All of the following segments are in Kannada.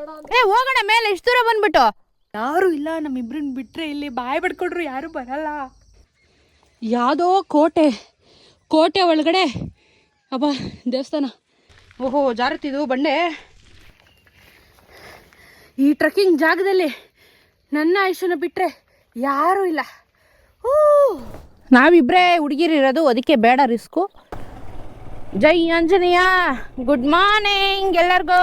ಹೋಗೋಣ ಮೇಲೆ ಇಷ್ಟು ದೂರ ಬಂದ್ಬಿಟ್ಟು. ಯಾರು ಇಲ್ಲ, ನಮ್ಮಿಬ್ರನ್ನ ಬಿಟ್ರೆ ಇಲ್ಲಿ ಬಾಯ್ ಬಡ್ಕೊಂಡ್ರು ಯಾರು ಬರಲ್ಲ. ಯಾವುದೋ ಕೋಟೆ ಒಳಗಡೆ ಅಬ್ಬಾ ದೇವಸ್ಥಾನ. ಓಹೋ ಜಾರತ್ತಿದು ಬಂಡೆ. ಈ ಟ್ರೆಕ್ಕಿಂಗ್ ಜಾಗದಲ್ಲಿ ನನ್ನ ಆಯುಷ್ಯನ ಬಿಟ್ಟರೆ ಯಾರೂ ಇಲ್ಲ. ನಾವಿಬ್ಬರೇ ಹುಡುಗಿರಿರೋದು, ಅದಕ್ಕೆ ಬೇಡ ರಿಸ್ಕು. ಜೈ ಆಂಜನೇಯ. ಗುಡ್ ಮಾರ್ನಿಂಗ್ ಎಲ್ಲರಿಗೂ.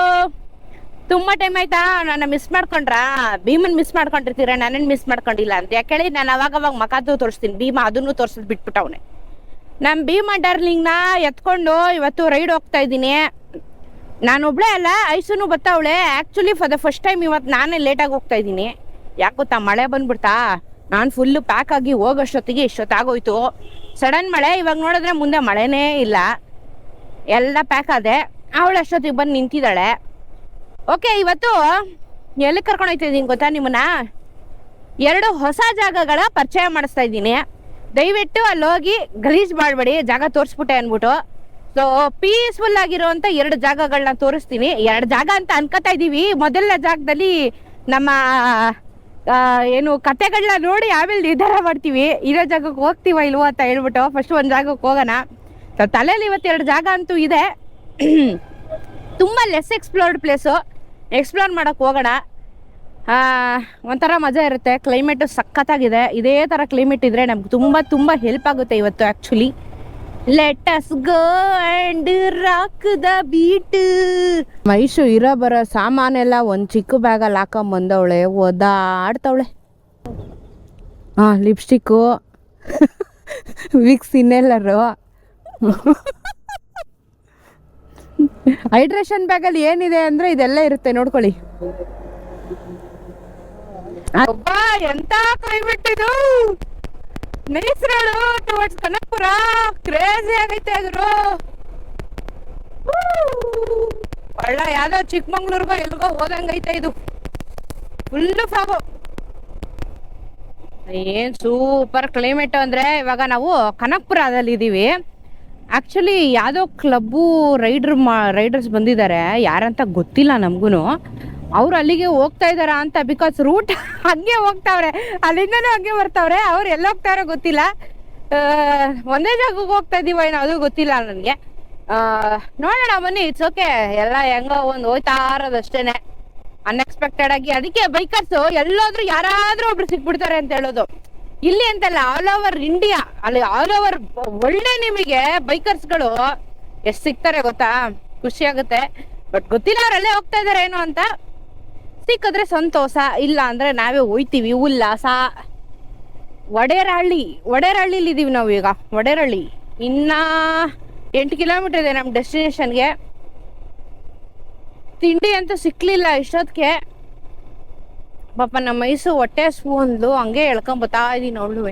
ತುಂಬ ಟೈಮ್ ಆಯ್ತಾ ನನ್ನ ಮಿಸ್ ಮಾಡ್ಕೊಂಡ್ರಾ? ಭೀಮನ್ ಮಿಸ್ ಮಾಡ್ಕೊಂಡಿರ್ತೀರ, ನನ್ನನ್ನು ಮಿಸ್ ಮಾಡ್ಕೊಂಡಿಲ್ಲ ಅಂತ ಯಾಕೇಳಿ ನಾನು ಅವಾಗ ಮಕಾದು ತೋರಿಸ್ತೀನಿ. ಭೀಮ ಅದನ್ನು ತೋರಿಸೋದು ಬಿಟ್ಬಿಟ್ಟವನೆ. ನಮ್ಮ ಭೀಮ ಡಾರ್ಲಿಂಗ್ನ ಎತ್ಕೊಂಡು ಇವತ್ತು ರೈಡ್ ಹೋಗ್ತಾ ಇದ್ದೀನಿ. ನಾನೊಬ್ಳೇ ಅಲ್ಲ, ಐಸೂನು ಬರ್ತಾವಳೆ. Actually for the first time ಇವತ್ತು ನಾನೇ ಲೇಟಾಗಿ ಹೋಗ್ತಾ ಇದ್ದೀನಿ. ಯಾಕೆ ಗೊತ್ತಾ, ಮಳೆ ಬಂದ್ಬಿಡ್ತಾ. ನಾನು ಫುಲ್ಲು ಪ್ಯಾಕ್ ಆಗಿ ಹೋಗೋಷ್ಟೊತ್ತಿಗೆ ಇಷ್ಟೊತ್ತಾಗೋಯ್ತು. ಸಡನ್ ಮಳೆ. ಇವಾಗ ನೋಡಿದ್ರೆ ಮುಂದೆ ಮಳೆನೇ ಇಲ್ಲ, ಎಲ್ಲ ಪ್ಯಾಕ್ ಆದೆ. ಅವಳು ಅಷ್ಟೊತ್ತಿಗೆ ಬಂದು ನಿಂತಿದ್ದಾಳೆ. ಓಕೆ, ಇವತ್ತು ಎಲ್ಲಿ ಕರ್ಕೊಂಡು ಹೋಗ್ತಾ ಇದ್ದೀನಿ ಗೊತ್ತಾ ನಿಮ್ಮನ್ನ? 2 ಹೊಸ ಜಾಗಗಳ ಪರಿಚಯ ಮಾಡಿಸ್ತಾ ಇದ್ದೀನಿ. ದಯವಿಟ್ಟು ಅಲ್ಲಿ ಹೋಗಿ ಗಲೀಜ್ ಮಾಡಬೇಡಿ, ಜಾಗ ತೋರಿಸ್ಬಿಟ್ಟೆ ಅಂದ್ಬಿಟ್ಟು. ಸೊ ಪೀಸ್ಫುಲ್ ಆಗಿರೋಂಥ 2 ಜಾಗಗಳನ್ನ ತೋರಿಸ್ತೀನಿ. 2 ಜಾಗ ಅಂತ ಅನ್ಕೋತಾ ಇದ್ದೀವಿ. ಮೊದಲನೇ ಜಾಗದಲ್ಲಿ ನಮ್ಮ ಏನು ಕತೆಗಳನ್ನ ನೋಡಿ ಆಮೇಲೆ ನಿರ್ಧಾರ ಮಾಡ್ತೀವಿ ಇರೋ ಜಾಗಕ್ಕೆ ಹೋಗ್ತೀವ ಇಲ್ವೋ ಅಂತ ಹೇಳ್ಬಿಟ್ಟು. ಫಸ್ಟ್ ಒಂದು ಜಾಗಕ್ಕೆ ಹೋಗೋಣ. ಸೊ ತಲೆಯಲ್ಲಿ ಇವತ್ತು 2 ಜಾಗ ಅಂತೂ ಇದೆ. ತುಂಬ ಲೆಸ್ ಎಕ್ಸ್ಪ್ಲೋರ್ಡ್ ಪ್ಲೇಸು, ಎಕ್ಸ್ಪ್ಲೋರ್ ಮಾಡೋಕ್ಕೆ ಹೋಗೋಣ. ಒಂಥರ ಮಜಾ ಇರುತ್ತೆ. ಕ್ಲೈಮೇಟು ಸಖತ್ತಾಗಿದೆ. ಇದೇ ಥರ ಕ್ಲೈಮೇಟ್ ಇದ್ದರೆ ನಮ್ಗೆ ತುಂಬ ಹೆಲ್ಪ್ ಆಗುತ್ತೆ ಇವತ್ತು actually. Let us go and rock the beat. ಮೈಸು ಇರೋ ಬರೋ ಸಾಮಾನೆಲ್ಲ ಒಂದು ಚಿಕ್ಕ ಬ್ಯಾಗಲ್ಲಿ ಹಾಕೊಂಬಂದವಳೆ, ಓದಾಡ್ತವಳೆ. ಲಿಪ್ಸ್ಟಿಕ್ಕು, ವಿಕ್ಸ್, ಇನ್ನೆಲ್ಲರು. ಹೈಡ್ರೇಷನ್ ಬ್ಯಾಗಲ್ಲಿ ಏನಿದೆ ಅಂದರೆ ಇದೆಲ್ಲ ಇರುತ್ತೆ, ನೋಡ್ಕೊಳ್ಳಿ. ಅಬ್ಬಾ ಎಂತ ಕ್ಲೈಮೇಟ್ ಇದು! Nice road towards Kanakapura. Crazy ಆಗೈತೆ ಅದ್ರು. ಒಳ್ಳೆ ಯಾವ್ದೋ ಚಿಕ್ಕಮಂಗ್ಳೂರ್ಗೋ ಎಲ್ಗೋ ಹೋದಂಗೈತೆ ಇದು. Full fog. ಏನ್ ಸೂಪರ್ ಕ್ಲೈಮೇಟ್ ಅಂದ್ರೆ. ಇವಾಗ ನಾವು ಕನಕಪುರದಲ್ಲಿ ಇದೀವಿ. ಆಕ್ಚುಲಿ ಯಾವುದೋ ಕ್ಲಬ್ಬು ರೈಡರ್ಸ್ ಬಂದಿದ್ದಾರೆ, ಯಾರಂತ ಗೊತ್ತಿಲ್ಲ ನಮಗೂ. ಅವ್ರು ಅಲ್ಲಿಗೆ ಹೋಗ್ತಾ ಇದಾರ ಅಂತ, ಬಿಕಾಸ್ ರೂಟ್ ಹಂಗೆ ಹೋಗ್ತಾವ್ರೆ, ಅಲ್ಲಿಂದನೂ ಹಂಗೆ ಬರ್ತಾವ್ರೆ. ಅವ್ರು ಎಲ್ಲ ಹೋಗ್ತಾರೋ ಗೊತ್ತಿಲ್ಲ. ಒಂದೇ ಜಾಗಕ್ಕೆ ಹೋಗ್ತಾ ಇದೀವ ಏನೋ ಅದು ಗೊತ್ತಿಲ್ಲ ನನಗೆ. ನೋಡೋಣ ಬನ್ನಿ. ಇಟ್ಸ್ ಓಕೆ, ಎಲ್ಲ ಹೆಂಗೋ ಒಂದು ಹೋಯ್ತಾ ಇರೋದಷ್ಟೇನೆ ಅನ್ಎಕ್ಸ್ಪೆಕ್ಟೆಡ್ ಆಗಿ. ಅದಕ್ಕೆ ಬೈಕರ್ಸ್ ಎಲ್ಲಾದ್ರೂ ಯಾರಾದ್ರೂ ಒಬ್ರು ಸಿಕ್ಬಿಡ್ತಾರೆ ಅಂತ ಹೇಳೋದು. ಇಲ್ಲಿ ಅಂತಲ್ಲ, ಆಲ್ ಓವರ್ ಇಂಡಿಯಾ, ಅಲ್ಲಿ ಆಲ್ ಓವರ್ ಒಳ್ಳೆ ನಿಮಗೆ ಬೈಕರ್ಸ್ಗಳು ಎಷ್ಟು ಸಿಗ್ತಾರೆ ಗೊತ್ತಾ. ಖುಷಿ ಆಗುತ್ತೆ. ಬಟ್ ಗೊತ್ತಿಲ್ಲ ಅವರಲ್ಲೇ ಹೋಗ್ತಾ ಇದಾರೆ ಏನೋ ಅಂತ. ಸಿಕ್ಕಿದ್ರೆ ಸಂತೋಷ, ಇಲ್ಲ ಅಂದ್ರೆ ನಾವೇ ಹೋಯ್ತೀವಿ ಉಲ್ಲಾಸ. ವಡೇರಹಳ್ಳಿಲಿ ಇದೀವಿ ನಾವು ಈಗ. ವಡೇರಹಳ್ಳಿ ಇನ್ನ 8 ಕಿಲೋಮೀಟರ್ ಇದೆ ನಮ್ಮ ಡೆಸ್ಟಿನೇಷನ್ಗೆ. ತಿಂಡಿ ಅಂತೂ ಸಿಕ್ಲಿಲ್ಲ ಇಷ್ಟೊತ್ತಿಗೆ. ಪಾಪ ನಮ್ಮ ಮೈಸು ಹೊಟ್ಟೆ ಸ್ಪೂನ್ದು ಹಂಗೆ ಎಳ್ಕೊಂಬತ್ತಾ ಇದೀನಿ. ಅವಳು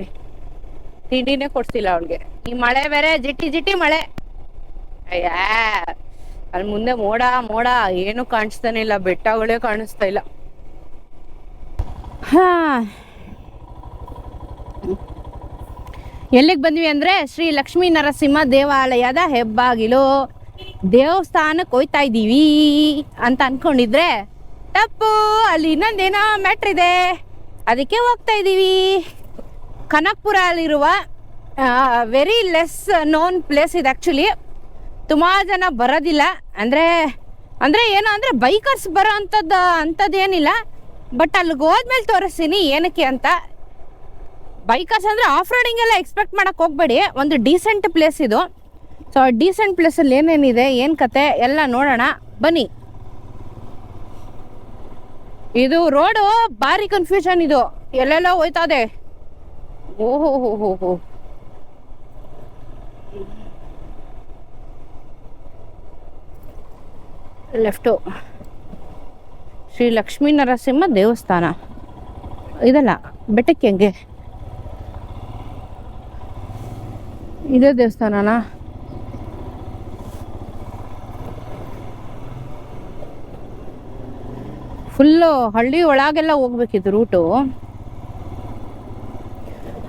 ತಿಂಡಿನೇ ಕೊಡ್ಸಿಲ್ಲ ಅವಳಿಗೆ. ಈ ಮಳೆ ಬೇರೆ, ಜಿಟಿ ಮಳೆ. ಅಯ್ಯ, ಅಲ್ಲಿ ಮುಂದೆ ಮೋಡ ಏನು ಕಾಣಿಸ್ತಾನೆ ಇಲ್ಲ, ಬೆಟ್ಟಗಳೇ ಕಾಣಿಸ್ತಾ ಇಲ್ಲ. ಎಲ್ಲಿಗೆ ಬಂದ್ವಿ ಅಂದ್ರೆ ಶ್ರೀ ಲಕ್ಷ್ಮೀ ನರಸಿಂಹ ದೇವಾಲಯದ ಹೆಬ್ಬಾಗಿಲು ದೇವಸ್ಥಾನಕ್ಕೆ ಹೋಯ್ತಾ ಇದ್ದೀವಿ ಅಂತ ಅನ್ಕೊಂಡಿದ್ರೆ ತಪ್ಪು. ಅಲ್ಲಿ ಇನ್ನೊಂದೇನೋ ಮ್ಯಾಟ್ರ್ ಇದೆ, ಅದಕ್ಕೆ ಹೋಗ್ತಾ ಇದ್ದೀವಿ. ಕನಕಪುರ ಅಲ್ಲಿರುವ ವೆರಿ ಲೆಸ್ ನೋನ್ ಪ್ಲೇಸ್ ಇದು ಆ್ಯಕ್ಚುಲಿ. ತುಂಬ ಜನ ಬರೋದಿಲ್ಲ. ಅಂದರೆ ಏನು ಅಂದರೆ ಬೈಕರ್ಸ್ ಬರೋ ಅಂಥದ್ದೇನಿಲ್ಲ. ಬಟ್ ಅಲ್ಲಿಗೆ ಹೋದ್ಮೇಲೆ ತೋರಿಸ್ತೀನಿ ಏನಕ್ಕೆ ಅಂತ. ಬೈಕರ್ಸ್ ಅಂದರೆ ಆಫ್ ರೋಡಿಂಗ್ ಎಲ್ಲ ಎಕ್ಸ್ಪೆಕ್ಟ್ ಮಾಡೋಕ್ಕೆ ಹೋಗಬೇಡಿ. ಒಂದು ಡೀಸೆಂಟ್ ಪ್ಲೇಸ್ ಇದು. ಸೊ ಆ ಡೀಸೆಂಟ್ ಪ್ಲೇಸಲ್ಲಿ ಏನೇನಿದೆ, ಏನು ಕತೆ ಎಲ್ಲ ನೋಡೋಣ ಬನ್ನಿ. ಇದು ರೋಡು ಭಾರಿ ಕನ್ಫ್ಯೂಷನ್. ಇದು ಎಲ್ಲೆಲ್ಲ ಹೋಯ್ತದೆ. ಓಹೋ ಲೆಫ್ಟು ಶ್ರೀ ಲಕ್ಷ್ಮೀ ನರಸಿಂಹ ದೇವಸ್ಥಾನ. ಇದಲ್ಲ ಬೆಟ್ಟಕ್ಕೆ ಹೆಂಗೆ ಇದೇ ದೇವಸ್ಥಾನನಾ? ಫುಲ್ಲು ಹಳ್ಳಿ ಒಳಗೆಲ್ಲ ಹೋಗ್ಬೇಕಿತ್ತು ರೂಟು.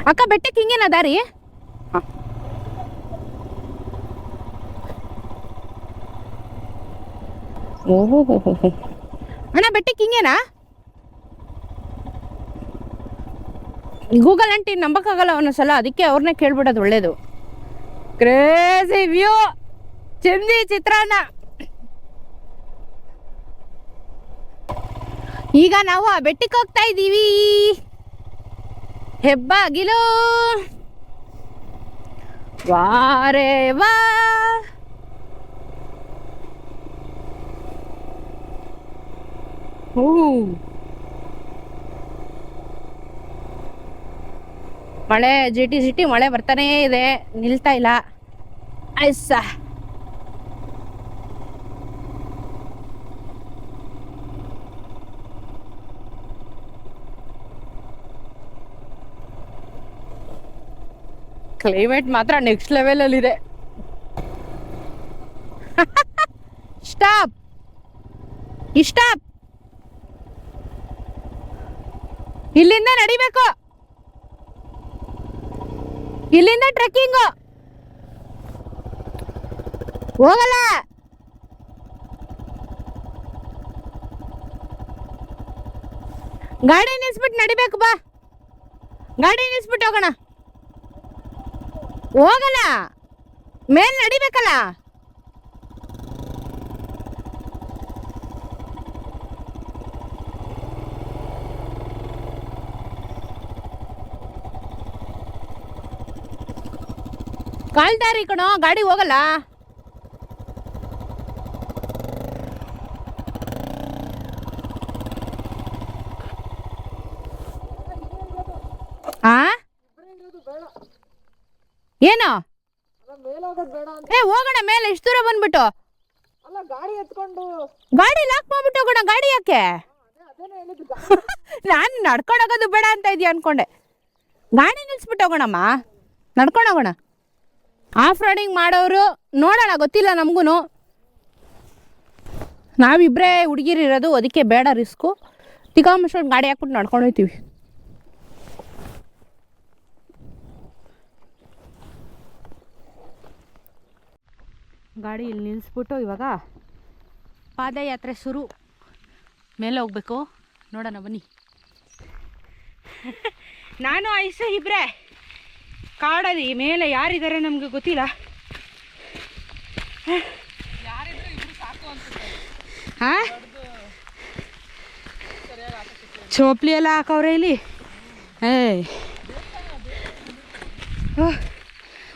ಅಕ್ಕ ಬೆಟ್ಟಕ್ಕೆ ಹಿಂಗೇನ ದಾರಿ? ಓಹೋ ಅಣ್ಣ ಬೆಟ್ಟಕ್ಕೆ ಹಿಂಗೇನಾ? ಗೂಗಲ್ ಆಂಟಿ ನಂಬಕ್ಕಾಗಲ್ಲ ಒಂದೊಂದ್ಸಲ, ಅದಕ್ಕೆ ಅವ್ರನ್ನೇ ಕೇಳ್ಬಿಡೋದು ಒಳ್ಳೇದು. ಕ್ರೇಜಿ ವ್ಯೂ, ಚಂದಿ ಚಿತ್ರಾನ್ನ. ಈಗ ನಾವು ಆ ಬೆಟ್ಟಕ್ಕೆ ಹೋಗ್ತಾ ಇದ್ದೀವಿ. ಹೆಬ್ಬಾಗಿಲು ವಾರೇ ವಾ. ಮಳೆ ಜಿಟಿ ಜಿಟಿ ಮಳೆ ಬರ್ತಾನೇ ಇದೆ, ನಿಲ್ತಾ ಇಲ್ಲ. ಐಸ ಕ್ಲೈಮೇಟ್ ಮಾತ್ರ ನೆಕ್ಸ್ಟ್ ಲೆವೆಲ್ ಅಲ್ಲಿ ಇದೆ. ಸ್ಟಾಪ್ ಸ್ಟಾಪ್, ಇಲ್ಲಿಂದ ನಡಿಬೇಕು, ಇಲ್ಲಿಂದ ಟ್ರೆಕ್ಕಿಂಗು ಹೋಗಲ್ಲ. ಗಾಡಿ ನಿಲ್ಸ್ಬಿಟ್ಟು ನಡಿಬೇಕು, ಬಾ ಗಾಡಿ ನಿಲ್ಸ್ಬಿಟ್ಟು ಹೋಗೋಣ. ಹೋಗಲ್ಲ, ಮೇಲ್ ನಡಿಬೇಕಲ್ಲ. ಕಾಲ್ದಾರಿ ಕಣೋ, ಗಾಡಿ ಹೋಗಲ್ಲ. ಆ ಏನು ಏ ಹೋಗೋಣ ಮೇಲೆ, ಎಷ್ಟು ದೂರ ಬಂದ್ಬಿಟ್ಟು ಗಾಡಿ ಲಾಕ್ ಮಾಡ್ಬಿಟ್ಟು ಹೋಗೋಣ. ಗಾಡಿ ಯಾಕೆ? ನಾನು ನಡ್ಕೊಂಡು ಹೋಗೋದು ಬೇಡ ಅಂತ ಇದೆಯಾ ಅನ್ಕೊಂಡೆ. ಗಾಡಿ ನಿಲ್ಸ್ಬಿಟ್ಟು ಹೋಗೋಣಮ್ಮ, ನಡ್ಕೊಂಡು ಹೋಗೋಣ. ಆಫ್ ರೋಡಿಂಗ್ ಮಾಡೋರು ನೋಡೋಣ, ಗೊತ್ತಿಲ್ಲ ನಮಗೂ. ನಾವಿಬ್ಬರೇ ಹುಡುಗಿರಿರೋದು, ಅದಕ್ಕೆ ಬೇಡ ರಿಸ್ಕು. ತಿಗಾಮಷ್ಟೊಂದು ಗಾಡಿ ಹಾಕ್ಬಿಟ್ಟು ನಡ್ಕೊಂಡು ಹೋಗ್ತೀವಿ. ಗಾಡಿ ಇಲ್ಲಿ ನಿಲ್ಲಿಸ್ಬಿಟ್ಟು ಇವಾಗ ಪಾದಯಾತ್ರೆ ಶುರು. ಮೇಲೆ ಹೋಗ್ಬೇಕು, ನೋಡೋಣ ಬನ್ನಿ. ನಾನು ಐಸು ಇಬ್ಬರೇ ಕಾಡದಿ ಮೇಲೆ. ಯಾರಿದ್ದಾರೆ ನಮ್ಗೆ ಗೊತ್ತಿಲ್ಲ. ಹಾಂ, ಚೋಪ್ಲಿ ಎಲ್ಲ ಹಾಕವ್ರೆ ಇಲ್ಲಿ.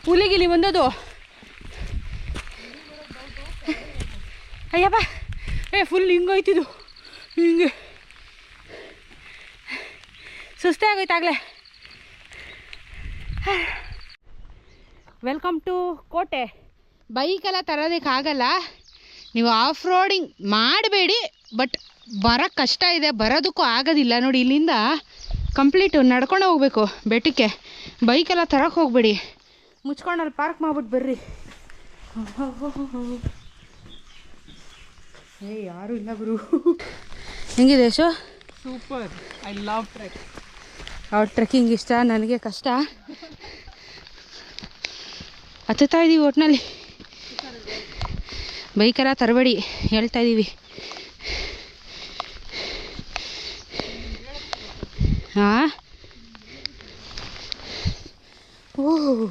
ಹುಲಿಗಿಲಿ ಬಂದದು. ಅಯ್ಯಪ್ಪ, ಫುಲ್ ಹಿಂಗೋಯ್ತಿದ್ದು, ಹಿಂಗೆ ಸುಸ್ತೇ ಆಗೋಯ್ತಾಗಲೇ. ವೆಲ್ಕಮ್ ಟು ಕೋಟೆ. ಬೈಕೆಲ್ಲ ತರೋದಕ್ಕಾಗಲ್ಲ, ನೀವು ಆಫ್ ರೋಡಿಂಗ್ ಮಾಡಬೇಡಿ. ಬಟ್ ಬರೋಕ್ಕೆ ಕಷ್ಟ ಇದೆ, ಬರೋದಕ್ಕೂ ಆಗೋದಿಲ್ಲ. ನೋಡಿ, ಇಲ್ಲಿಂದ ಕಂಪ್ಲೀಟು ನಡ್ಕೊಂಡು ಹೋಗ್ಬೇಕು ಬೆಟ್ಟಕ್ಕೆ. ಬೈಕೆಲ್ಲ ತರಕ್ಕೆ ಹೋಗಬೇಡಿ, ಮುಚ್ಕೊಂಡು ಅಲ್ಲಿ ಪಾರ್ಕ್ ಮಾಡ್ಬಿಟ್ಟು ಬರ್ರಿ. ಯಾರು ಇಲ್ಲ ಗುರು. ಹೆಂಗಿದೆ Yashu? Super, I love trek. ಅವ್ರ ಟ್ರೆಕ್ಕಿಂಗ್ ಇಷ್ಟ, ನನಗೆ ಕಷ್ಟ. ಹತ್ತುತ್ತಾ ಇದ್ದೀವಿ ಒಟ್ಟಿನಲ್ಲಿ. ಬೈಕೆಲ್ಲ ತರಬೇಡಿ ಹೇಳ್ತಾ ಇದ್ದೀವಿ. ಹಾಂ, ಓಹ್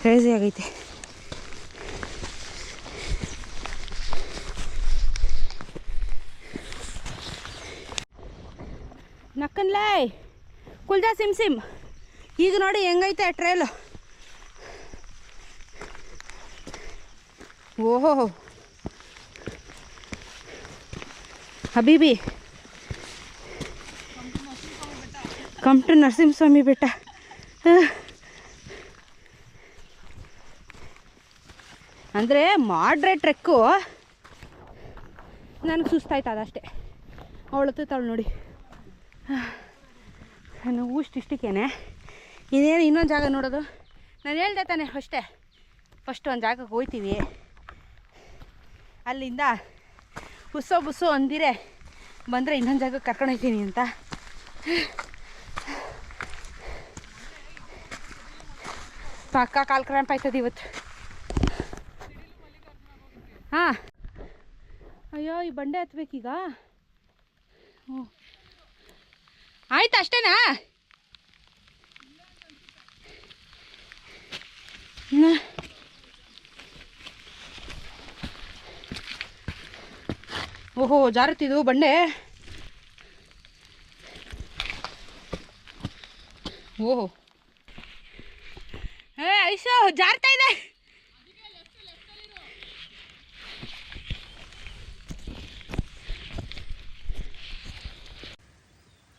ಕ್ರೇಜಿ ಆಗೈತೆ. ನಕ್ಕನ್ಲೇ ಕುಲ್ಜಾ ಸಿಮ್ ಸಿಮ್. ಈಗ ನೋಡಿ ಹೆಂಗೈತೆ ಟ್ರೇಲು. ಓಹೋ ಹಬೀಬಿ, ಕಮ್ ಟು ನರಸಿಂಹಸ್ವಾಮಿ ಬೆಟ್ಟ. ಅಂದರೆ ಮಾಡ್ರೇಟ್ ಟ್ರೆಕ್ಕು. ನನಗೆ ಸುಸ್ತಾಯ್ತು ಅದಷ್ಟೇ. ಅವಳತ್ತವಳು ನೋಡಿ. ನಾನು ಇಷ್ಟಿಷ್ಟಕ್ಕೇನೆ ಇದೇನು ಇನ್ನೊಂದು ಜಾಗ ನೋಡೋದು. ನಾನು ಹೇಳ್ದೆ ತಾನೆ ಅಷ್ಟೇ, ಫಸ್ಟ್ ಒಂದು ಜಾಗಕ್ಕೆ ಹೋಗ್ತೀವಿ, ಅಲ್ಲಿಂದ ಬುಸ್ಸೋ ಬುಸ್ಸೋ ಅಂದಿರೆ ಬಂದರೆ ಇನ್ನೊಂದು ಜಾಗಕ್ಕೆ ಕರ್ಕೊಂಡು ಹೋಗ್ತೀನಿ ಅಂತ. ಪಕ್ಕ ಕಾಲು ಕ್ರ್ಯಾಂಪ್ ಆಯ್ತದೆ ಇವತ್ತು. ಹಾಂ. ಅಯ್ಯೋ ಈ ಬಂಡೆ ಹತ್ಬೇಕೀಗ. ಹ್ಞೂ ಆಯ್ತು ಅಷ್ಟೇನಾ? ಓಹೋ ಜಾರುತ್ತಿದು ಬಂಡೆ. ಓಹೋ ಐಸು ಜಾರ್ತಾ ಇದೆ.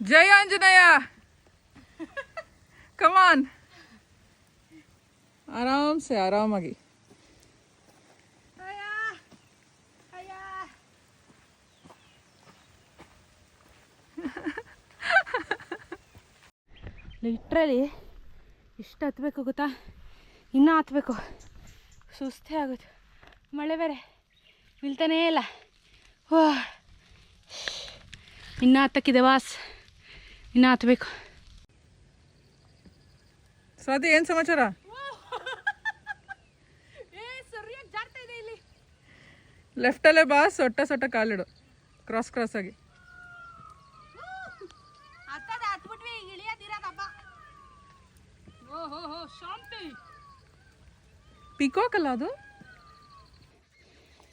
ಜೈ ಆಂಜನೇಯ. ಕಮಾನ್, ಆರಾಮ್ಸೆ ಆರಾಮಾಗಿ. ಲಿಟ್ರಲಿ ಇಷ್ಟು ಹತ್ಬೇಕು ಗೊತ್ತಾ, ಇನ್ನೂ ಹತ್ಬೇಕು, ಸುಸ್ತೇ ಆಗುತ್ತೆ. ಮಳೆ ಬೇರೆ ನಿಲ್ತಾನೇ ಇಲ್ಲ. ಓ ಇನ್ನೂ ಹತ್ತಕ್ಕಿದೆ ವಾಸ್, ಇನ್ನೂ ಹತ್ಬೇಕು. ಸ್ವಾತಿ ಏನು ಸಮಾಚಾರ? ಸರಿಯಾಗಿ ಜಾರ್ತಾ ಇದೆ ಇಲ್ಲಿ. ಲೆಫ್ಟಲ್ಲೇ ಬಾ, ಸೊಟ್ಟ ಕಾಲಿಡು ಕ್ರಾಸ್ ಆಗಿ. ಪಿಕಾಕ್ ಅಲ್ಲ ಅದು?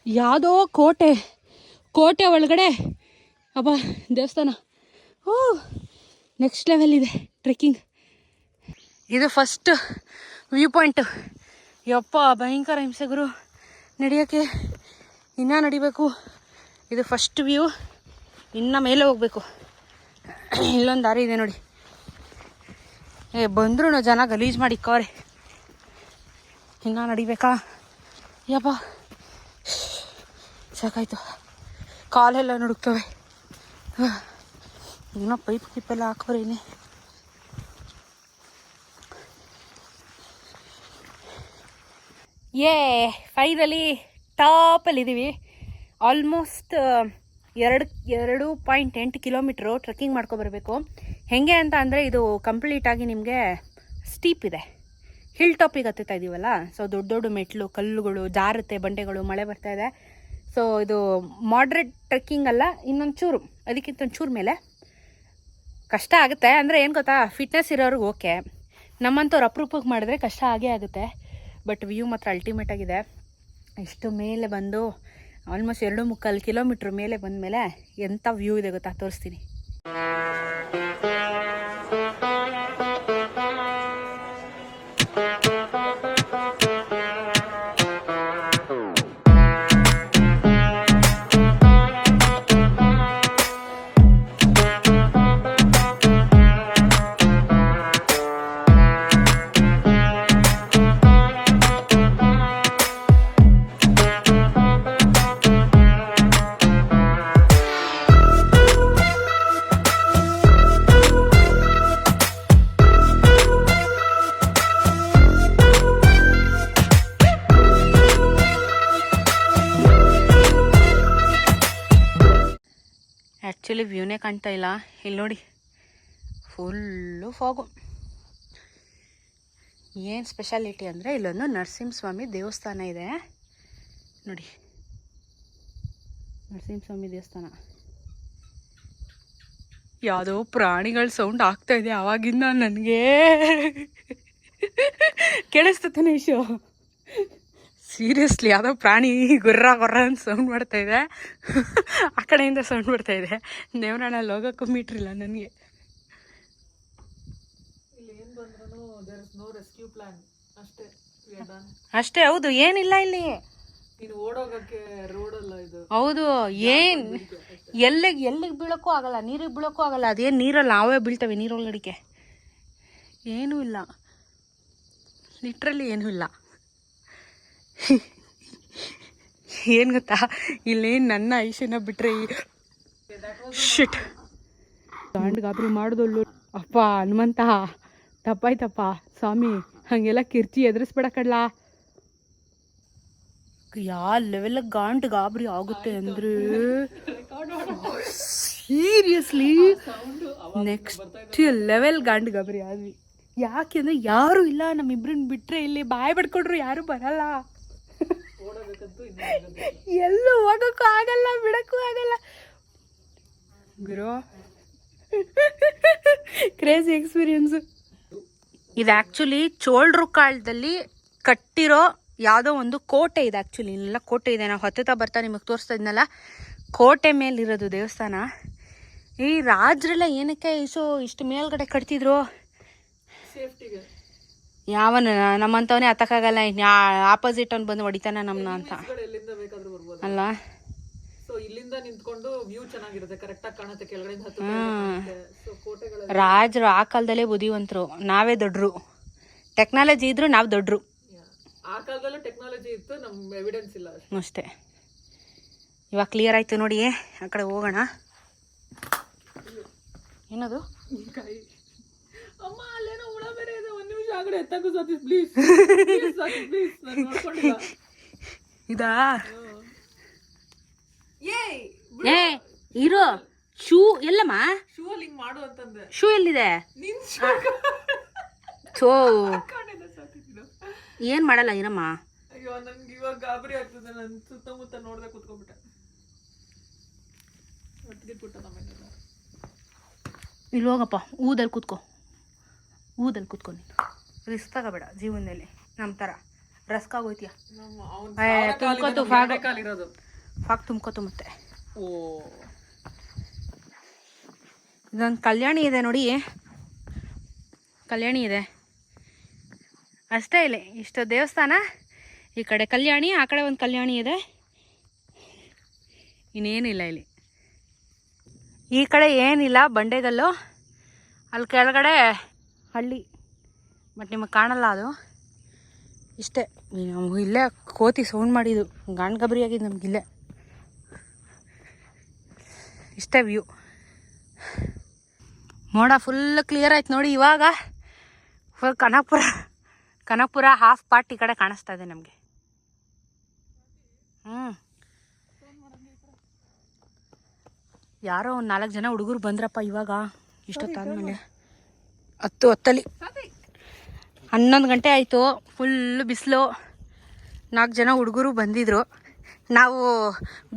ಯಾವುದೋ ಕೋಟೆ ಒಳಗಡೆ ಅಬ್ಬ ದೇವಸ್ಥಾನ. ಓ ನೆಕ್ಸ್ಟ್ ಲೆವೆಲ್ ಇದೆ ಟ್ರೆಕ್ಕಿಂಗ್. ಇದು ಫಸ್ಟ್ ವ್ಯೂ ಪಾಯಿಂಟು. ಯಪ್ಪ ಭಯಂಕರ ಹಿಂಸೆ ಗುರು ನಡೆಯೋಕ್ಕೆ, ಇನ್ನೂ ನಡಿಬೇಕು. ಇದು ಫಸ್ಟ್ ವ್ಯೂ, ಇನ್ನು ಮೇಲೆ ಹೋಗಬೇಕು. ಇಲ್ಲೊಂದು ದಾರಿ ಇದೆ ನೋಡಿ. ಬಂದ್ರೂ ಜನ ಗಲೀಜು ಮಾಡಿಕ್ಕವ್ರೆ. ಇನ್ನೂ ನಡಿಬೇಕಾ? ಯಪ್ಪ ಸಾಕಾಯ್ತು, ಕಾಲೆಲ್ಲ ನುಡುಕ್ತವೆ. ಇನ್ನೂ ಪೈಪೆಲ್ಲ ಹಾಕೋರೆ ಇಲ್ಲಿ. ಫೈನಲಿ ಟಾಪಲ್ಲಿದ್ದೀವಿ. ಆಲ್ಮೋಸ್ಟ್ 2.8 ಕಿಲೋಮೀಟ್ರು ಟ್ರೆಕ್ಕಿಂಗ್ ಮಾಡ್ಕೊಬರ್ಬೇಕು. ಹೇಗೆ ಅಂತ ಅಂದರೆ ಇದು ಕಂಪ್ಲೀಟಾಗಿ ನಿಮಗೆ ಸ್ಟೀಪ್ ಇದೆ, ಹಿಲ್ ಟಾಪಿಗೆ ಹತ್ತುತ್ತಾ ಇದ್ದೀವಲ್ಲ. ಸೊ ದೊಡ್ಡ ಮೆಟ್ಲು, ಕಲ್ಲುಗಳು, ಜಾರುತ್ತೆ, ಬಂಡೆಗಳು, ಮಳೆ ಬರ್ತಾಯಿದೆ. ಸೊ ಇದು ಮಾಡ್ರೇಟ್ ಟ್ರೆಕ್ಕಿಂಗ್ ಅಲ್ಲ, ಇನ್ನೊಂದು ಚೂರು, ಅದಕ್ಕಿಂತ ಒಂಚೂರು ಮೇಲೆ ಕಷ್ಟ ಆಗುತ್ತೆ. ಅಂದರೆ ಏನು ಗೊತ್ತಾ, ಫಿಟ್ನೆಸ್ ಇರೋರಿಗೆ ಓಕೆ, ನಮ್ಮಂಥವ್ರು ಅಪರೂಪಕ್ಕೆ ಮಾಡಿದ್ರೆ ಕಷ್ಟ ಆಗೇ ಆಗುತ್ತೆ. ಬಟ್ ವ್ಯೂ ಮಾತ್ರ ಅಲ್ಟಿಮೇಟ್ ಆಗಿದೆ. ಇಷ್ಟು ಮೇಲೆ ಬಂದು ಆಲ್ಮೋಸ್ಟ್ 2.25 ಕಿಲೋಮೀಟ್ರ್ ಮೇಲೆ ಬಂದಮೇಲೆ ಎಂಥ ವ್ಯೂ ಇದೆ ಗೊತ್ತಾ, ತೋರಿಸ್ತೀನಿ. ಆ್ಯಕ್ಚುಲಿ ವ್ಯೂನೇ ಕಾಣ್ತಾ ಇಲ್ಲ. ಇಲ್ಲಿ ನೋಡಿ ಫುಲ್ಲು ಫಾಗು. ಏನು ಸ್ಪೆಷಾಲಿಟಿ ಅಂದರೆ ಇಲ್ಲೊಂದು ನರಸಿಂಹಸ್ವಾಮಿ ದೇವಸ್ಥಾನ ಇದೆ ನೋಡಿ. ನರಸಿಂಹಸ್ವಾಮಿ ದೇವಸ್ಥಾನ. ಯಾವುದೋ ಪ್ರಾಣಿಗಳ ಸೌಂಡ್ ಆಗ್ತಾ ಇದೆ ಆವಾಗಿಂದ ನನಗೆ. ಕೇಳಿಸ್ತತಾನೆ ಇಶು? ಸೀರಿಯಸ್ಲಿ ಯಾವುದೋ ಪ್ರಾಣಿ ಗುರ್ರ ಅಂತ ಸೌಂಡ್ ಮಾಡ್ತಾಯಿದೆ. ಆ ಕಡೆಯಿಂದ ಸೌಂಡ್ ಬರ್ತಾಯಿದೆ. ದೇವನಹಳ್ಳಿ ಹೋಗೋಕ್ಕೂ ಮೀಟ್ರಿಲ್ಲ ನನಗೆ. ಅಷ್ಟೇ, ಹೌದು, ಏನಿಲ್ಲ ಇಲ್ಲಿ. ಹೌದು, ಏನು ಎಲ್ಲಿಗೆ ಬೀಳೋಕ್ಕೂ ಆಗಲ್ಲ, ನೀರಿಗೆ ಬೀಳೋಕ್ಕೂ ಆಗಲ್ಲ. ಅದೇನು ನೀರಲ್ಲಿ ನಾವೇ ಬೀಳ್ತೇವೆ, ನೀರೊಳಗಡಿಕೆ ಏನೂ ಇಲ್ಲ, ಲಿಟ್ರಲಿ ಏನೂ ಇಲ್ಲ. ಏನು ಗೊತ್ತಾ, ಇಲ್ಲಿ ನನ್ನ ಐಶನ ಬಿಟ್ರೆ ಶಿಟ್ ಗಾಬರಿ ಮಾಡಿದೊಳ್ಳು. ಅಪ್ಪ ಹನುಮಂತ, ತಪ್ಪಾಯ್ತಪ್ಪ ಸ್ವಾಮಿ, ಹಾಗೆಲ್ಲ ಕಿರ್ಚಿ ಎದುರಿಸ್ಬೇಡ ಕಡ್ಲ. ಯಾವ ಲೆವೆಲ್ ಗಾಬರಿ ಆಗುತ್ತೆ ಅಂದರೆ ಸೀರಿಯಸ್ಲಿ ನೆಕ್ಸ್ಟ್ ಲೆವೆಲ್ ಗಾಬರಿ ಆದ್ವಿ. ಯಾಕೆ ಅಂದರೆ ಯಾರೂ ಇಲ್ಲ, ನಮ್ಮಿಬ್ರನ್ನ ಬಿಟ್ಟರೆ ಇಲ್ಲಿ ಬಾಯ್ ಬಡ್ಕೊಂಡ್ರು ಯಾರೂ ಬರಲ್ಲ. ಎಲ್ಲೂ ಹೋಗಕ್ಕೂ ಆಗಲ್ಲ, ಬಿಡಕ್ಕೂ ಆಗಲ್ಲ ಗುರು. ಕ್ರೇಜಿ ಎಕ್ಸ್ಪೀರಿಯನ್ಸ್ ಇದು ಆ್ಯಕ್ಚುಲಿ ಚೋಳರು ಕಾಲದಲ್ಲಿ ಕಟ್ಟಿರೋ ಯಾವುದೋ ಒಂದು ಕೋಟೆ ಇದೆ. ಆ್ಯಕ್ಚುಲಿ ಇಲ್ಲೆಲ್ಲ ಕೋಟೆ ಇದೆ. ನಾವು ಹತ್ತುತ್ತಾ ಬರ್ತಾ ನಿಮಗೆ ತೋರಿಸ್ತಾ ಇದ್ನಲ್ಲ, ಕೋಟೆ ಮೇಲಿರೋದು ದೇವಸ್ಥಾನ. ಈ ರಾಜರೆಲ್ಲ ಏನಕ್ಕೆ ಇಷ್ಟು ಮೇಲ್ಗಡೆ ಕಟ್ತಿದ್ರು? ಸೇಫ್ಟಿಗೆ. ಯಾವನ ನಮ್ಮಂತವನೇ ಹತ್ತಕ್ಕಾಗಲ್ಲ, ಆಪೋಸಿಟ್ ಅವ್ನು ಬಂದು ಹೊಡಿತಾನ ನಮ್ಮನ್ನ ಅಂತ ಎಲ್ಲಿಂದ ಬೇಕಾದ್ರೂ ಬರ್ಬೋದು ಅಲ್ಲ. ಸೊ ಇಲ್ಲಿಂದ ನಿಂತ್ಕೊಂಡು ವ್ಯೂ ಚೆನ್ನಾಗಿರುತ್ತೆ, ಕರೆಕ್ಟಾಗಿ ಕಾಣುತ್ತೆ ಕೆಳಗಡೆಯಿಂದ ಹತ್ತು. ಸೊ ಕೋಟೆಗಳ ರಾಜರು ಆ ಕಾಲದಲ್ಲೇ ಬುದ್ಧಿವಂತರು, ನಾವೇ ದೊಡ್ಡರು. ಟೆಕ್ನಾಲಜಿ ಇದ್ರು ನಾವು ದೊಡ್ಡರು. ಆ ಕಾಲದಲ್ಲೂ ಟೆಕ್ನಾಲಜಿ ಇತ್ತು, ನಮ್ಗೆ ಎವಿಡೆನ್ಸ್ ಇಲ್ಲ ಅಷ್ಟೇ. ಇವಾಗ ಕ್ಲಿಯರ್ ಆಯ್ತು ನೋಡಿ. ಆ ಕಡೆ ಹೋಗೋಣ. ಏನದು? ಅಮ್ಮ ಅಲ್ಲೇನೋ ಹುಳ ಬೇರೆ ಇದೆ. ಒಂದು ನಿಮಿಷ ಆಗಡೆ ಎತ್ತಾಕು ಸತೀಶ್ ಪ್ಲೀಸ್ ಪ್ಲೀಸ್, ನಾನು ನೋಡ್ಕೊಂಡಿಲ್ಲ. ಇದಾ? ಏ ಇರೋ ಶೂ ಎಲ್ಲಮ್ಮ? ಶೂ ಅಲ್ಲಿ ಹಿಂಗ್ ಮಾಡು ಅಂತಂದೆ. ಶೂ ಎಲ್ಲಿದೆ? ನಿನ್ ಥೋ, ಏನ್ ಮಾಡಲ್ಲ ಇರಮ್ಮ. ಅಯ್ಯೋ ನನ್ಗೆ ಇವಾಗ ಗಾಬರಿ ಆಗ್ತದೆ. ನನ್ ಸುತ್ತಮುತ್ತ ನೋಡ್ದೆ ಕುತ್ಕೊಂಡ್ಬಿಟ್ಟೆ. ಒಟ್ಟಿಗಿಟ್ಬಿಟ್ಟ ನಮ್ಮನೆಲ್ಲ. ಇಲ್ಲಿ ಹೋಗಪ್ಪ, ಊದಲ್ಲಿ ಕೂತ್ಕೋ, ಊದಲ್ಲಿ ಕೂತ್ಕೊ. ನೀನು ರಿಸ್ಕ್ ತಗೋಬೇಡ ಜೀವನದಲ್ಲಿ. ನಮ್ಮ ಥರ ರಸ್ಕ್ ಆಗೋಯ್ತೀಯ. ತುಂಬ್ಕೋತು ಫಾಗ್ ತುಂಬ್ಕೋತು. ಮತ್ತೆ ಇದೊಂದು ಕಲ್ಯಾಣಿ ಇದೆ ನೋಡಿ, ಕಲ್ಯಾಣಿ ಇದೆ ಅಷ್ಟೇ. ಇಲ್ಲಿ ಇಷ್ಟು ದೇವಸ್ಥಾನ, ಈ ಕಡೆ ಕಲ್ಯಾಣಿ, ಆ ಕಡೆ ಒಂದು ಕಲ್ಯಾಣಿ ಇದೆ, ಇನ್ನೇನಿಲ್ಲ ಇಲ್ಲಿ. ಈ ಕಡೆ ಏನಿಲ್ಲ, ಬಂಡೆಗಲ್ಲು. ಅಲ್ಲಿ ಕೆಳಗಡೆ ಹಳ್ಳಿ, ಬಟ್ ನಿಮಗೆ ಕಾಣಲ್ಲ ಅದು. ಇಷ್ಟೇ. ನಮಗೂ ಇಲ್ಲೇ ಕೋತಿ ಸೌಂಡ್ ಮಾಡಿದ್ದು, ಗಾಂಡ್ ಗಬರಿ ಆಗಿದ್ದು ನಮಗಿಲ್ಲೇ. ಇಷ್ಟೇ ವ್ಯೂ. ಮೋಡ ಫುಲ್ ಕ್ಲಿಯರ್ ಆಯ್ತು ನೋಡಿ. ಇವಾಗ ಫುಲ್ ಕನಕಪುರ ಹಾಫ್ ಪಾರ್ಟ್ ಈ ಕಡೆ ಕಾಣಿಸ್ತಾ ಇದೆ ನಮಗೆ. ಯಾರೋ ಒಂದು 4 ಜನ ಹುಡುಗರು ಬಂದ್ರಪ್ಪ ಇವಾಗ, ಇಷ್ಟೊತ್ತಾದ್ಮೇಲೆ. 10 11 ಗಂಟೆ ಆಯಿತು. ಫುಲ್ಲು ಬಿಸಿಲು. 4 ಜನ ಹುಡುಗರು ಬಂದಿದ್ರು. ನಾವು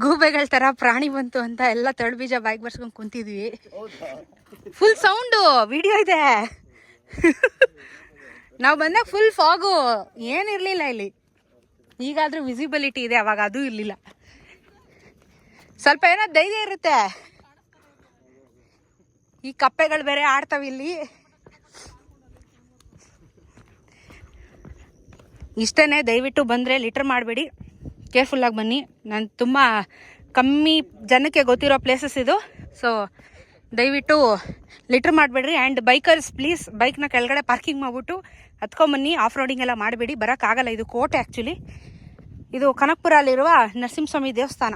ಗೂಬೆಗಳ ಥರ ಪ್ರಾಣಿ ಬಂತು ಅಂತ ಎಲ್ಲ ತರಡು ಬೀಜ ಬಾಯಿಗೆ ಬರ್ಸ್ಕೊಂಡು ಕುಂತಿದ್ವಿ. ಫುಲ್ ಸೌಂಡು, ವಿಡಿಯೋ ಇದೆ. ನಾವು ಬಂದಾಗ ಫುಲ್ ಫಾಗು, ಏನಿರಲಿಲ್ಲ ಇಲ್ಲಿ. ಈಗಾದರೂ ವಿಸಿಬಿಲಿಟಿ ಇದೆ, ಅವಾಗ ಅದು ಇರಲಿಲ್ಲ. ಸ್ವಲ್ಪ ಏನೋ ಧೈರ್ಯ ಇರುತ್ತೆ. ಈ ಕಪ್ಪೆಗಳು ಬೇರೆ ಆಡ್ತಾವೆ ಇಲ್ಲಿ. ಇಷ್ಟೇ, ದಯವಿಟ್ಟು ಬಂದರೆ ಲಿಟ್ರ್ ಮಾಡಬೇಡಿ, ಕೇರ್ಫುಲ್ಲಾಗಿ ಬನ್ನಿ. ನಾನು ತುಂಬ ಕಮ್ಮಿ ಜನಕ್ಕೆ ಗೊತ್ತಿರೋ ಪ್ಲೇಸಸ್ ಇದು. ಸೊ ದಯವಿಟ್ಟು ಲಿಟ್ರ್ ಮಾಡಬೇಡ್ರಿ. ಆ್ಯಂಡ್ ಬೈಕರ್ಸ್ ಪ್ಲೀಸ್ ಬೈಕ್ನ ಕೆಳಗಡೆ ಪಾರ್ಕಿಂಗ್ ಮಾಡಿಬಿಟ್ಟು ಹತ್ಕೊಂಬನ್ನಿ. ಆಫ್ ರೋಡಿಂಗ್ ಎಲ್ಲ ಮಾಡಬೇಡಿ, ಬರೋಕ್ಕಾಗಲ್ಲ. ಇದು ಕೋಟೆ ಆ್ಯಕ್ಚುಲಿ. ಇದು ಕನಕಪುರ ಅಲ್ಲಿರುವ ನರಸಿಂಹಸ್ವಾಮಿ ದೇವಸ್ಥಾನ.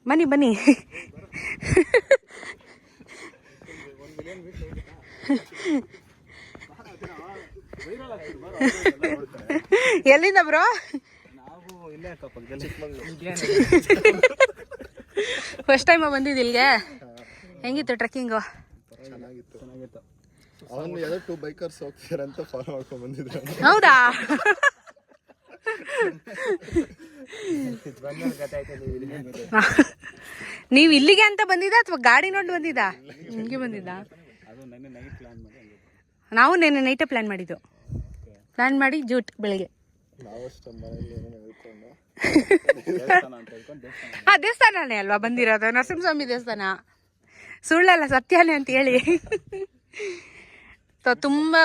ಬನ್ನಿ ಬನ್ನಿ. ಎಲ್ಲಿಂದ ಬ್ರೋ? ಫಸ್ಟ್ ಟೈಮ್ ಬಂದಿದ್ದು ಇಲ್ಲಿಗೆ. ಹೆಂಗಿತ್ತು ಟ್ರೆಕ್ಕಿಂಗು? ಅವನು ಯಾವ್ದೋ 2 ಬೈಕರ್ಸ್ ಹೋಗ್ತಾರೆ ಅಂತ ಫಾಲೋ ಮಾಡ್ಕೊಂಡು ಬಂದಿದ್ರು. ಹೌದಾ? ನೀವು ಇಲ್ಲಿಗೆ ಅಂತ ಬಂದಿದ್ದ ಅಥವಾ ಗಾಡಿ ನೋಡಿ ಬಂದಿದ್ದ? ಹಿಂಗೆ ಬಂದಿದ್ದ? ನಾವು ನೆನ್ನೆ ನೈಟೇ ಪ್ಲ್ಯಾನ್ ಮಾಡಿದ್ದು. ಪ್ಲ್ಯಾನ್ ಮಾಡಿ ಜೂಟ್ ಬೆಳಿಗ್ಗೆ. ಹಾಂ, ದೇವಸ್ಥಾನನೇ ಅಲ್ವಾ ಬಂದಿರೋದು? ನರಸಿಂಹಸ್ವಾಮಿ ದೇವಸ್ಥಾನ. ಸುಳ್ಳಲ್ಲ, ಸತ್ಯನೇ ಅಂತ ಹೇಳಿ. ತುಂಬ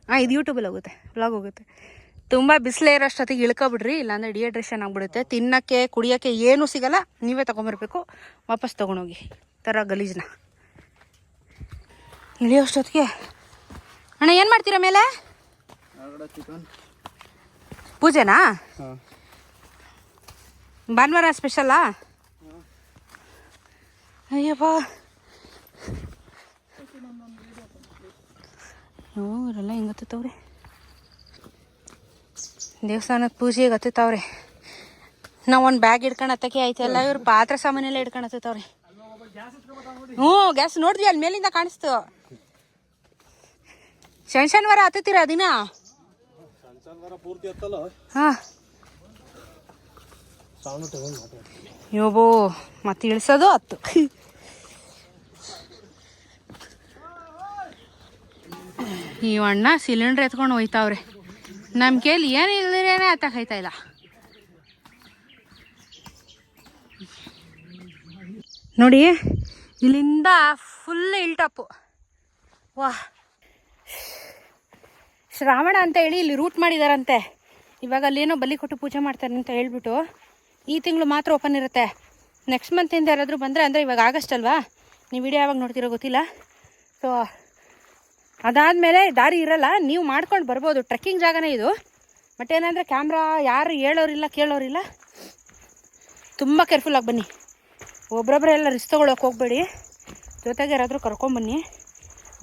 ಹಾಂ, ಇದು ಯೂಟ್ಯೂಬಲ್ಲಿ ಹೋಗುತ್ತೆ, ವ್ಲಾಗ್ ಹೋಗುತ್ತೆ. ತುಂಬ ಬಿಸಿಲೇ ಇರೋಷ್ಟೊತ್ತಿಗೆ ಇಳ್ಕೊಬಿಡ್ರಿ, ಇಲ್ಲಾಂದರೆ ಡಿಹೈಡ್ರೇಷನ್ ಆಗಿಬಿಡುತ್ತೆ. ತಿನ್ನೋಕ್ಕೆ ಕುಡಿಯೋಕ್ಕೆ ಏನೂ ಸಿಗಲ್ಲ. ನೀವೇ ತೊಗೊಂಬರ್ಬೇಕು, ವಾಪಸ್ ತೊಗೊಂಡೋಗಿ ಥರ ಗಲೀಜನ್ನ. ಇಳಿಯೋಷ್ಟೊತ್ತಿಗೆ ಅಣ್ಣ ಏನು ಮಾಡ್ತೀರಾ ಮೇಲೆ? ಪೂಜೆನಾ? ಭಾನುವಾರ ಸ್ಪೆಷಲ್ಲಾ? ಅಯ್ಯಪ್ಪ, ಇವರೆಲ್ಲ ಹಿಂಗೆ ಹತ್ತವ್ರೆ ದೇವಸ್ಥಾನದ ಪೂಜೆಗೆ. ಹತ್ತವ್ರೆ. ನಾವು ಒಂದು ಬ್ಯಾಗ್ ಹಿಡ್ಕೊಂಡು ಹತ್ತಕ್ಕೆ ಆಯ್ತಲ್ಲ, ಇವ್ರು ಪಾತ್ರೆ ಸಾಮಾನೆಲ್ಲ ಹಿಡ್ಕೊಂಡು ಹತ್ತವ್ರೆ. ಹ್ಞೂ, ಗ್ಯಾಸ್ ನೋಡಿದ್ವಿ, ಅಲ್ಲಿ ಮೇಲಿಂದ ಕಾಣಿಸ್ತು. ಶನಿವಾರ ಹತ್ತುತ್ತೀರಾ ದಿನ? ಹಾಂ ಯೋಬೋ ಮತ್ತೆ ಇಳಿಸೋದು ಹತ್ತು. ಈ ಅಣ್ಣ ಸಿಲಿಂಡ್ರ್ ಎತ್ಕೊಂಡು ಹೋಯ್ತಾವ್ರೆ. ನಮ್ಮ ಕೈಲಿ ಏನು ಇಲ್ದಿರೇನೆ ಹತ್ತಕೈತಾ ಇಲ್ಲ. ನೋಡಿ ಇಲ್ಲಿಂದ ಫುಲ್ ಇಲ್ಟಾಪು. ವಾ, ಶ್ರಾವಣ ಅಂತ ಹೇಳಿ ಇಲ್ಲಿ ರೂಟ್ ಮಾಡಿದಾರಂತೆ. ಇವಾಗ ಅಲ್ಲೇನೋ ಬಲಿ ಕೊಟ್ಟು ಪೂಜೆ ಮಾಡ್ತಾರೆ ಅಂತ ಹೇಳ್ಬಿಟ್ಟು ಈ ತಿಂಗಳು ಮಾತ್ರ ಓಪನ್ ಇರುತ್ತೆ. ನೆಕ್ಸ್ಟ್ ಮಂತಿಂದ ಯಾರಾದರೂ ಬಂದರೆ, ಅಂದರೆ ಇವಾಗ ಆಗಸ್ಟ್ ಅಲ್ವಾ, ನೀವು ವಿಡಿಯೋ ಯಾವಾಗ ನೋಡ್ತಿರೋ ಗೊತ್ತಿಲ್ಲ. ಸೊ ಅದಾದಮೇಲೆ ದಾರಿ ಇರಲ್ಲ, ನೀವು ಮಾಡ್ಕೊಂಡು ಬರ್ಬೋದು. ಟ್ರೆಕ್ಕಿಂಗ್ ಜಾಗನೇ ಇದು. ಬಟ್ ಏನಂದರೆ ಕ್ಯಾಮ್ರಾ ಯಾರು ಹೇಳೋರಿಲ್ಲ ಕೇಳೋರಿಲ್ಲ. ತುಂಬ ಕೇರ್ಫುಲ್ಲಾಗಿ ಬನ್ನಿ. ಒಬ್ಬೊಬ್ಬರೇ ಎಲ್ಲ ರಿಸ್ಕ್ ತೊಗೊಳಕ್ಕೆ ಹೋಗಬೇಡಿ. ಜೊತೆಗೆ ಯಾರಾದರೂ ಕರ್ಕೊಂಬನ್ನಿ.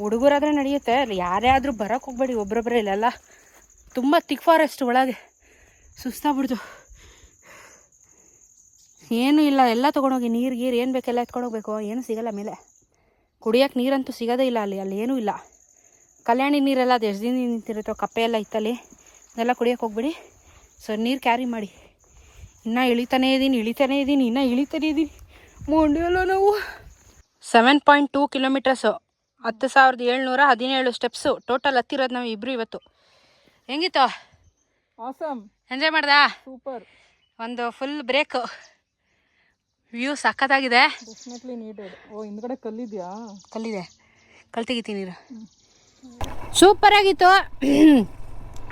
ಹುಡುಗರಾದರೆ ನಡೆಯುತ್ತೆ, ಯಾರೇ ಆದರೂ ಬರೋಕ್ಕೆ ಹೋಗಬೇಡಿ ಒಬ್ಬೊಬ್ಬರೇ. ಇಲ್ಲೆಲ್ಲ ತುಂಬ ತಿಕ್ ಫಾರೆಸ್ಟ್ ಒಳಗೆ ಸುಸ್ತಾಗ್ಬಿಡ್ತು. ಏನೂ ಇಲ್ಲ, ಎಲ್ಲ ತೊಗೊಂಡೋಗಿ ನೀರು ಗೀರು ಏನು ಬೇಕೆಲ್ಲ ಎತ್ಕೊಂಡೋಗ್ಬೇಕು. ಏನೂ ಸಿಗೋಲ್ಲ ಮೇಲೆ. ಕುಡಿಯೋಕ್ಕೆ ನೀರಂತೂ ಸಿಗೋದೇ ಇಲ್ಲ ಅಲ್ಲಿ ಏನೂ ಇಲ್ಲ. ಕಲ್ಯಾಣಿ ನೀರೆಲ್ಲ ಅದು ಎಷ್ಟು ದಿನ ನಿಂತಿರುತ್ತೋ, ಕಪ್ಪೆ ಎಲ್ಲ ಇತ್ತಲ್ಲಿ, ಅದೆಲ್ಲ ಕುಡಿಯೋಕ್ಕೆ ಹೋಗ್ಬಿಡಿ. ಸೊ ನೀರು ಕ್ಯಾರಿ ಮಾಡಿ. ಇನ್ನೂ ಇಳಿತಾನೇ ಇದ್ದೀನಿ. ಮಂಡಿಯಲ್ಲ ನಾವು 7.2 ಕಿಲೋಮೀಟರ್ಸು, 10,717 ಸ್ಟೆಪ್ಸು ಟೋಟಲ್ ಹತ್ತಿರೋದು ನಾವು ಇಬ್ಬರು ಇವತ್ತು. ಹೆಂಗಿತ್ತು? ಆಸಮ್, ಎಂಜಾಯ್ ಮಾಡ್ದಾ? ಸೂಪರ್. ಒಂದು ಫುಲ್ ಬ್ರೇಕ್. ವ್ಯೂ ಸಖತ್ತಾಗಿದೆ. Definitely needed. ಓ, ಹಿಂದ್ಗಡೆ ಕಲ್ಲಿದೆಯಾ? ಕಲ್ಲಿದೆ, ಕಲ್ ತೆಗಿತೀನಿ ನೀರು. ಸೂಪರಾಗಿತ್ತು.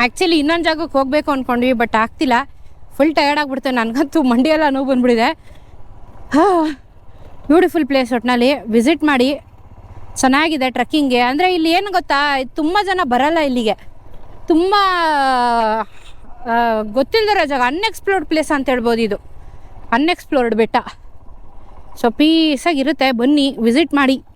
ಆ್ಯಕ್ಚುಲಿ ಇನ್ನೊಂದು ಜಾಗಕ್ಕೆ ಹೋಗಬೇಕು ಅಂದ್ಕೊಂಡ್ವಿ, ಬಟ್ ಆಗ್ತಿಲ್ಲ. ಫುಲ್ ಟಯರ್ಡ್ ಆಗಿಬಿಡ್ತು. ನನಗಂತೂ ಮಂಡಿಯೆಲ್ಲ ನೋವು ಬಂದುಬಿಟ್ಟಿದೆ. Beautiful place. ಒಟ್ಟಿನಲ್ಲಿ ವಿಸಿಟ್ ಮಾಡಿ, ಚೆನ್ನಾಗಿದೆ ಟ್ರೆಕ್ಕಿಂಗ್ಗೆ. ಅಂದರೆ ಇಲ್ಲಿ ಏನು ಗೊತ್ತಾ, ತುಂಬ ಜನ ಬರಲ್ಲ ಇಲ್ಲಿಗೆ. ತುಂಬ ಗೊತ್ತಿಲ್ಲದಿರೋ ಜಾಗ, ಅನ್ಎಕ್ಸ್ಪ್ಲೋರ್ಡ್ ಪ್ಲೇಸ್ ಅಂತ ಹೇಳ್ಬೋದು ಇದು. ಅನ್ಎಕ್ಸ್ಪ್ಲೋರ್ಡ್ ಬೆಟ್ಟ. ಸೊ ಪೀಸಾಗಿರುತ್ತೆ, ಬನ್ನಿ ವಿಸಿಟ್ ಮಾಡಿ.